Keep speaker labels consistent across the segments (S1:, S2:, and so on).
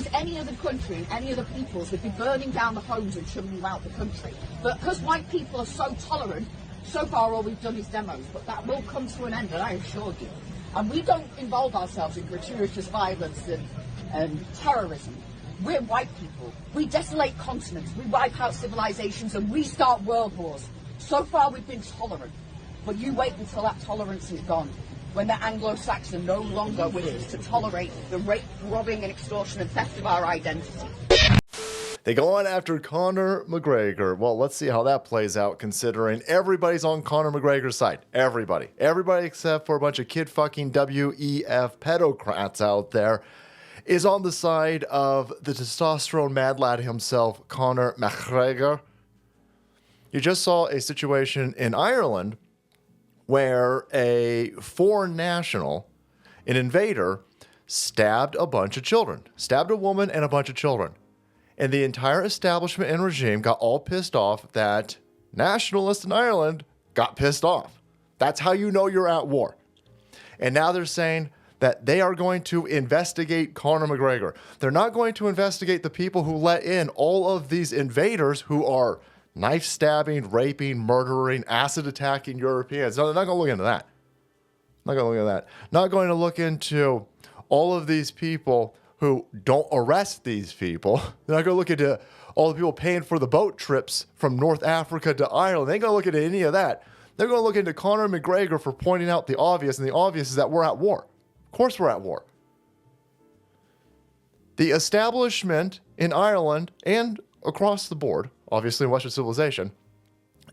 S1: was any other country, any other peoples, they'd be burning down the homes and shoving you out the country. But because white people are so tolerant, so far all we've done is demos, but that will come to an end, and I assure you. And we don't involve ourselves in gratuitous violence and terrorism. We're white people. We desolate continents, we wipe out civilizations and restart world wars. So far we've been tolerant, but you wait until that tolerance is gone. When the Anglo-Saxon no longer wishes to tolerate the rape, robbing and extortion and theft of our identity.
S2: They go on after Conor McGregor. Well, let's see how that plays out, considering everybody's on Conor McGregor's side. Everybody. Everybody except for a bunch of kid-fucking WEF pedocrats out there is on the side of the testosterone mad lad himself, Conor McGregor. You just saw a situation in Ireland where a foreign national, an invader, stabbed a bunch of children. Stabbed a woman and a bunch of children. And the entire establishment and regime got all pissed off that nationalists in Ireland got pissed off. That's how you know you're at war. And now they're saying that they are going to investigate Conor McGregor. They're not going to investigate the people who let in all of these invaders who are knife stabbing, raping, murdering, acid attacking Europeans. No, they're not going to look into that. Not going to look into that. Not going to look into all of these people who don't arrest these people. They're not going to look into all the people paying for the boat trips from North Africa to Ireland. They ain't going to look into any of that. They're going to look into Conor McGregor for pointing out the obvious, and the obvious is that we're at war. Of course we're at war. The establishment in Ireland and across the board, obviously in Western civilization,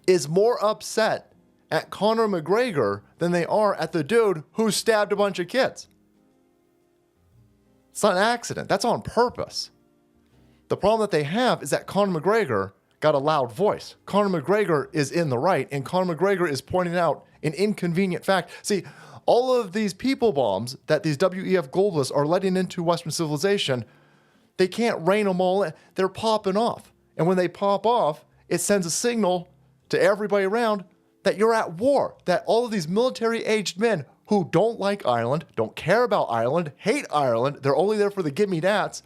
S2: is more upset at Conor McGregor than they are at the dude who stabbed a bunch of kids. It's not an accident. That's on purpose. The problem that they have is that Conor McGregor got a loud voice. Conor McGregor is in the right, and Conor McGregor is pointing out an inconvenient fact. See, all of these people bombs that these WEF globalists are letting into Western civilization, they can't rein them all in. They're popping off. And when they pop off, it sends a signal to everybody around that you're at war, that all of these military-aged men who don't like Ireland, don't care about Ireland, hate Ireland, they're only there for the gimme-dats.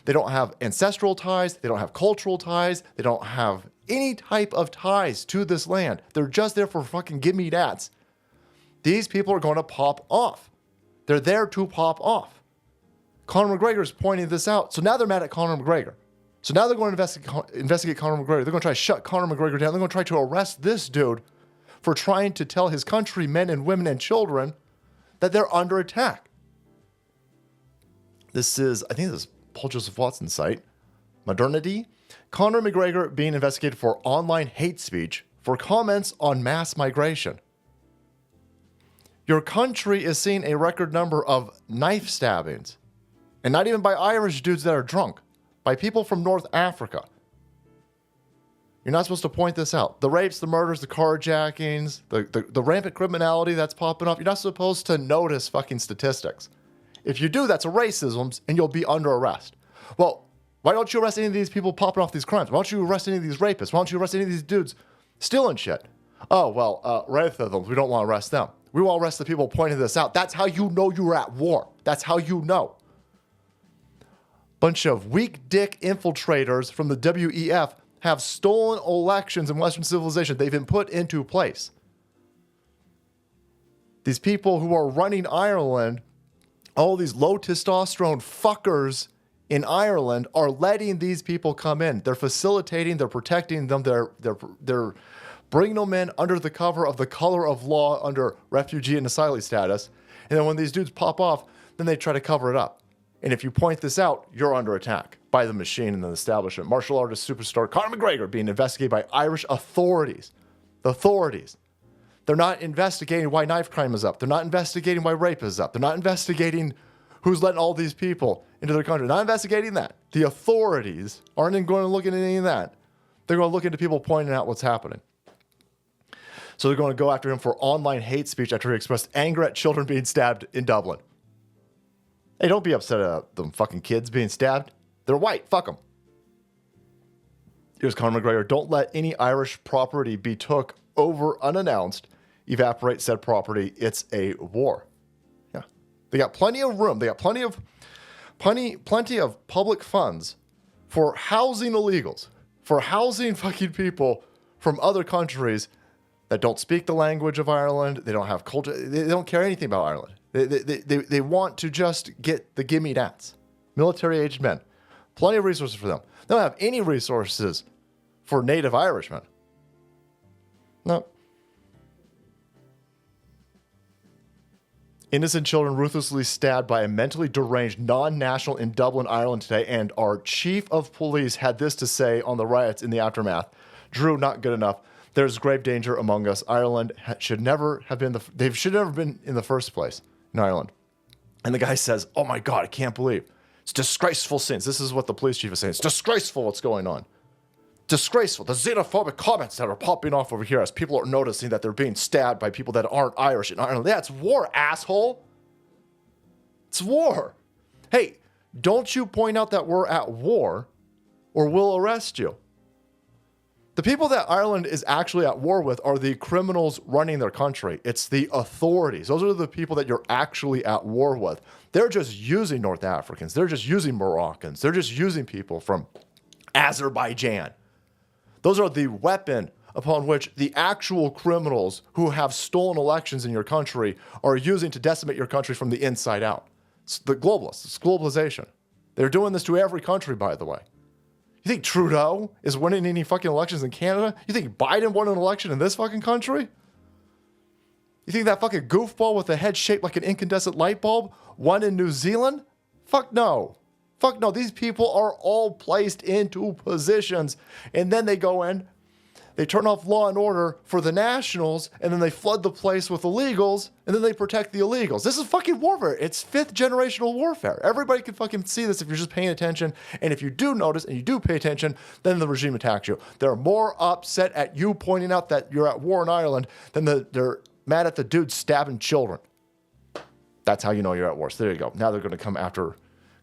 S2: They don't have ancestral ties, they don't have cultural ties, they don't have any type of ties to this land. They're just there for fucking gimme-dats. These people are going to pop off. They're there to pop off. Conor McGregor is pointing this out, so now they're mad at Conor McGregor. So now they're going to investigate Conor McGregor. They're going to try to shut Conor McGregor down. They're going to try to arrest this dude for trying to tell his country, men and women and children, that they're under attack. This is, I think this is Paul Joseph Watson's site, Modernity. Conor McGregor being investigated for online hate speech for comments on mass migration. Your country is seeing a record number of knife stabbings, and not even by Irish dudes that are drunk, by people from North Africa. You're not supposed to point this out. The rapes, the murders, the carjackings, the rampant criminality that's popping up. You're not supposed to notice fucking statistics. If you do, that's a racism, and you'll be under arrest. Well, why don't you arrest any of these people popping off these crimes? Why don't you arrest any of these rapists? Why don't you arrest any of these dudes stealing shit? Oh, well, racism, we don't want to arrest them. We want to arrest the people pointing this out. That's how you know you're at war. That's how you know. Bunch of weak dick infiltrators from the WEF have stolen elections in Western civilization. They've been put into place. These people who are running Ireland, all these low testosterone fuckers in Ireland are letting these people come in. They're facilitating, they're protecting them, they're bringing them in under the cover of the color of law under refugee and asylee status. And then when these dudes pop off, then they try to cover it up. And if you point this out, you're under attack by the machine and the establishment. Martial artist superstar Conor McGregor being investigated by Irish authorities. The authorities. They're not investigating why knife crime is up. They're not investigating why rape is up. They're not investigating who's letting all these people into their country. They're not investigating that. The authorities aren't even going to look into any of that. They're going to look into people pointing out what's happening. So they're going to go after him for online hate speech after he expressed anger at children being stabbed in Dublin. Hey, don't be upset at them fucking kids being stabbed. They're white. Fuck them. Here's Conor McGregor. Don't let any Irish property be took over unannounced. Evaporate said property. It's a war. Yeah. They got plenty of room. They got plenty of plenty of public funds for housing illegals, for housing fucking people from other countries that don't speak the language of Ireland. They don't have culture. They don't care anything about Ireland. They want to just get the gimme dats. Military-aged men. Plenty of resources for them. They don't have any resources for native Irishmen. No. Innocent children ruthlessly stabbed by a mentally deranged non-national in Dublin, Ireland today, and our chief of police had this to say on the riots in the aftermath. Drew, not good enough. There's grave danger among us. Ireland should never have been they should never have been in the first place in Ireland. And the guy says, "Oh my God, I can't believe it's disgraceful sins." This is what the police chief is saying. It's disgraceful what's going on. Disgraceful. The xenophobic comments that are popping off over here as people are noticing that they're being stabbed by people that aren't Irish in Ireland. Yeah, it's war, asshole. It's war. Hey, don't you point out that we're at war or we'll arrest you. The people that Ireland is actually at war with are the criminals running their country. It's the authorities. Those are the people that you're actually at war with. They're just using North Africans. They're just using Moroccans. They're just using people from Azerbaijan. Those are the weapon upon which the actual criminals who have stolen elections in your country are using to decimate your country from the inside out. It's the globalists. It's globalization. They're doing this to every country, by the way. You think Trudeau is winning any fucking elections in Canada? You think Biden won an election in this fucking country? You think that fucking goofball with a head shaped like an incandescent light bulb won in New Zealand? Fuck no. Fuck no, these people are all placed into positions, and then they go in, they turn off law and order for the nationals, and then they flood the place with illegals, and then they protect the illegals. This is fucking warfare. It's fifth generational warfare. Everybody can fucking see this if you're just paying attention, and if you do notice and you do pay attention, then the regime attacks you. They're more upset at you pointing out that you're at war in Ireland than they're mad at the dude stabbing children. That's how you know you're at war. So there you go. Now they're going to come after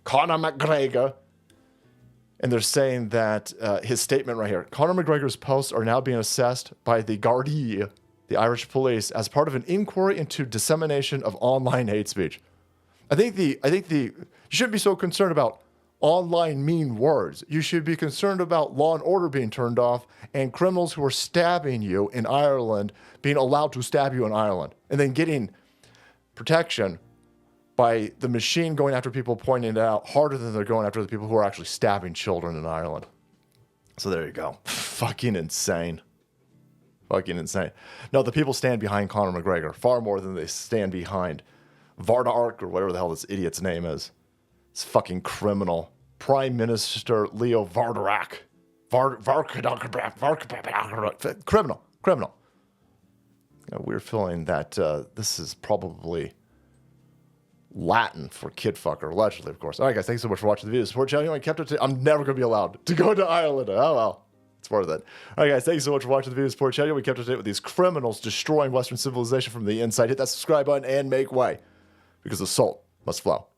S2: Conor McGregor, and they're saying that his statement right here, Conor McGregor's posts are now being assessed by the Gardaí, the Irish police, as part of an inquiry into dissemination of online hate speech. I think you shouldn't be so concerned about online mean words. You should be concerned about law and order being turned off and criminals who are stabbing you in Ireland being allowed to stab you in Ireland, and then getting protection by the machine going after people pointing it out harder than they're going after the people who are actually stabbing children in Ireland. So there you go. Fucking insane. Fucking insane. No, the people stand behind Conor McGregor far more than they stand behind Vardark or whatever the hell this idiot's name is. It's fucking criminal. Prime Minister Leo Vardarak. Criminal. We're feeling that this is probably Latin for kid fucker, allegedly, of course. All right, guys, thanks so much for watching the video. Support channel. I kept it to, I'm never going to be allowed to go to Ireland. Oh, well. It's worth it. All right, guys, thanks so much for watching the video. Support channel. We kept up to date with these criminals destroying Western civilization from the inside. Hit that subscribe button and make way, because the salt must flow.